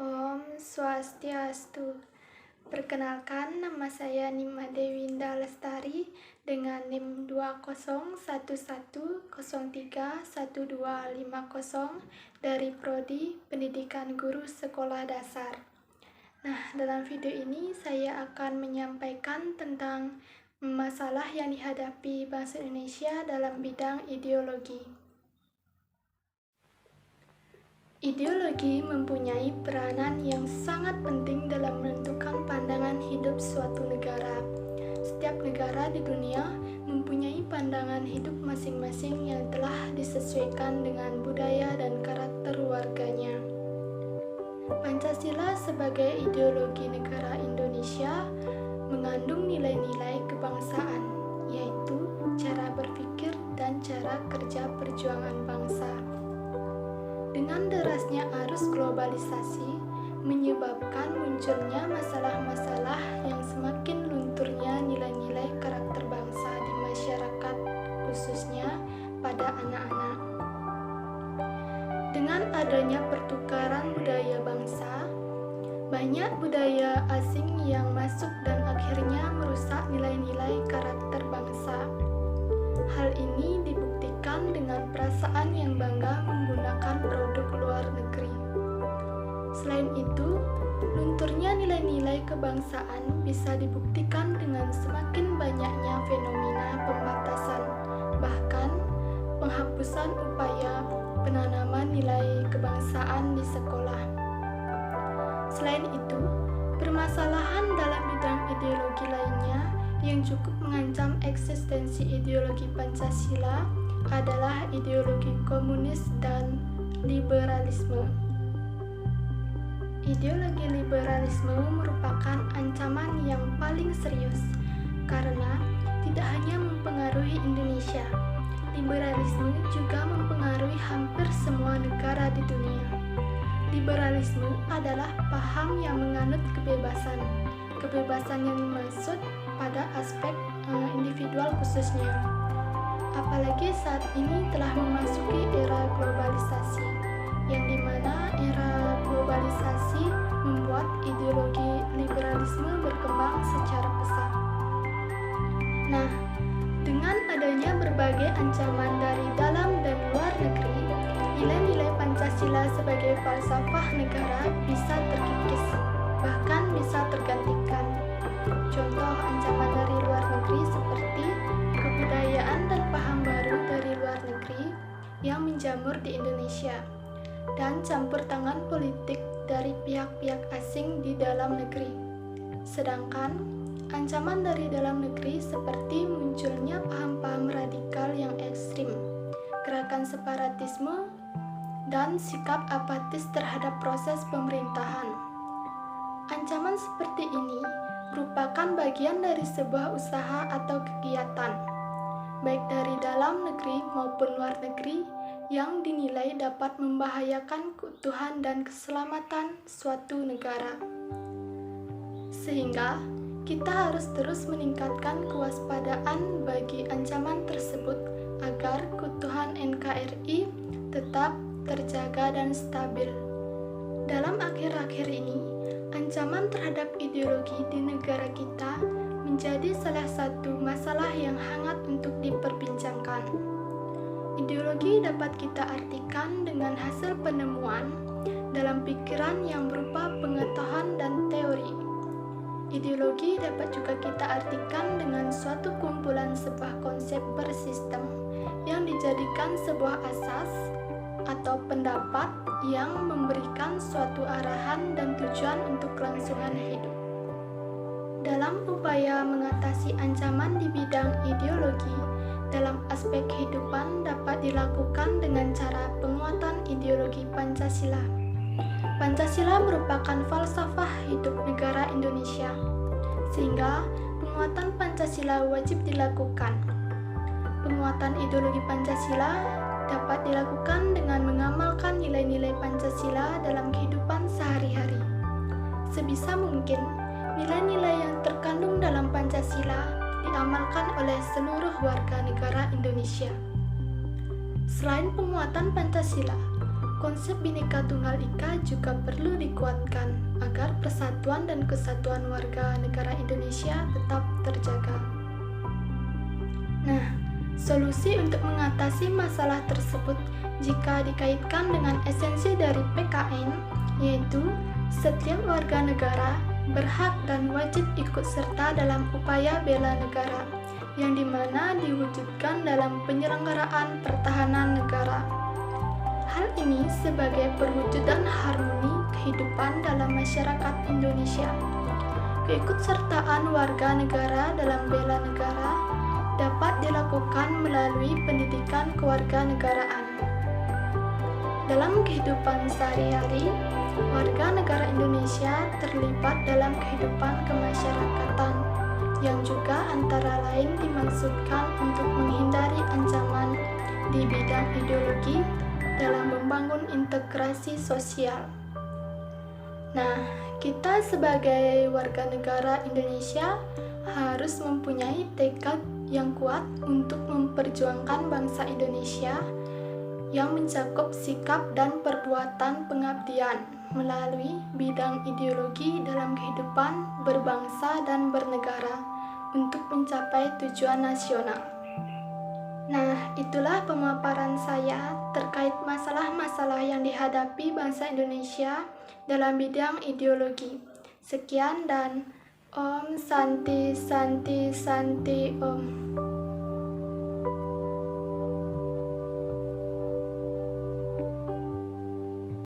Om Swastiastu. Perkenalkan, nama saya Nima Dewinda Lestari dengan NIM 2011031250 dari Prodi Pendidikan Guru Sekolah Dasar. Nah, dalam video ini saya akan menyampaikan tentang masalah yang dihadapi bangsa Indonesia dalam bidang ideologi. Ideologi mempunyai peranan yang sangat penting dalam menentukan pandangan hidup suatu negara. Setiap negara di dunia mempunyai pandangan hidup masing-masing yang telah disesuaikan dengan budaya dan karakter warganya. Pancasila sebagai ideologi negara Indonesia mengandung nilai-nilai kebangsaan, yaitu cara berpikir dan cara kerja perjuangan bangsa. Dengan derasnya arus globalisasi menyebabkan munculnya masalah-masalah yang semakin lunturnya nilai-nilai karakter bangsa di masyarakat, khususnya pada anak-anak. Dengan adanya pertukaran budaya bangsa, banyak budaya asing yang masuk dan akhirnya merusak nilai-nilai karakter bangsa. Hal ini dibuktikan dengan perasaan yang bangga menggunakan produk luar negeri. Selain itu, lunturnya nilai-nilai kebangsaan bisa dibuktikan dengan semakin banyaknya fenomena pembatasan, bahkan penghapusan upaya penanaman nilai kebangsaan di sekolah. Selain itu, permasalahan dalam bidang ideologi lainnya yang cukup mengancam eksistensi ideologi Pancasila adalah ideologi komunis dan liberalisme. Ideologi liberalisme merupakan ancaman yang paling serius karena tidak hanya mempengaruhi Indonesia, liberalisme juga mempengaruhi hampir semua negara di dunia. Liberalisme adalah paham yang menganut kebebasan. Kebebasan yang dimaksud pada aspek individual khususnya. Apalagi saat ini telah memasuki era globalisasi, yang dimana era globalisasi membuat ideologi liberalisme berkembang secara pesat. Nah, dengan adanya berbagai ancaman dari dalam dan luar negeri, nilai-nilai Pancasila sebagai falsafah negara bisa terkikis, bahkan bisa tergantikan. Contoh ancaman dari luar negeri seperti kebudayaan dan paham baru dari luar negeri yang menjamur di Indonesia, dan campur tangan politik dari pihak-pihak asing di dalam negeri. Sedangkan ancaman dari dalam negeri seperti munculnya paham-paham radikal yang ekstrim, gerakan separatisme, dan sikap apatis terhadap proses pemerintahan. Ancaman seperti ini merupakan bagian dari sebuah usaha atau kegiatan, baik dari dalam negeri maupun luar negeri, yang dinilai dapat membahayakan keutuhan dan keselamatan suatu negara. Sehingga kita harus terus meningkatkan kewaspadaan bagi ancaman tersebut agar keutuhan NKRI tetap terjaga dan stabil. Dalam akhir-akhir ini, ancaman terhadap ideologi di negara kita menjadi salah satu masalah yang hangat untuk diperbincangkan. Ideologi dapat kita artikan dengan hasil penemuan dalam pikiran yang berupa pengetahuan dan teori. Ideologi dapat juga kita artikan dengan suatu kumpulan sebuah konsep bersistem yang dijadikan sebuah asas atau pendapat yang memberikan suatu arahan dan tujuan untuk kelangsungan hidup. Dalam upaya mengatasi ancaman di bidang ideologi dalam aspek kehidupan dapat dilakukan dengan cara penguatan ideologi Pancasila. Pancasila merupakan falsafah hidup negara Indonesia, sehingga penguatan Pancasila wajib dilakukan. Penguatan ideologi Pancasila dapat dilakukan dengan mengamalkan nilai-nilai Pancasila dalam kehidupan sehari-hari. Sebisa mungkin, nilai-nilai yang terkandung dalam Pancasila diamalkan oleh seluruh warga negara Indonesia. Selain penguatan Pancasila, konsep Bhinneka Tunggal Ika juga perlu dikuatkan agar persatuan dan kesatuan warga negara Indonesia tetap terjaga. Nah, solusi untuk mengatasi masalah tersebut jika dikaitkan dengan esensi dari PKN, yaitu setiap warga negara berhak dan wajib ikut serta dalam upaya bela negara, yang dimana diwujudkan dalam penyelenggaraan pertahanan negara. Hal ini sebagai perwujudan harmoni kehidupan dalam masyarakat Indonesia. Keikutsertaan warga negara dalam bela negara dapat dilakukan melalui pendidikan kewarganegaraan. Dalam kehidupan sehari-hari, warga negara Indonesia terlibat dalam kehidupan kemasyarakatan yang juga antara lain dimaksudkan untuk menghindari ancaman di bidang ideologi dalam membangun integrasi sosial. Nah, kita sebagai warga negara Indonesia harus mempunyai tekad yang kuat untuk memperjuangkan bangsa Indonesia yang mencakup sikap dan perbuatan pengabdian melalui bidang ideologi dalam kehidupan berbangsa dan bernegara untuk mencapai tujuan nasional. Nah, itulah pemaparan saya terkait masalah-masalah yang dihadapi bangsa Indonesia dalam bidang ideologi. Sekian dan Om Santi Santi Santi Om.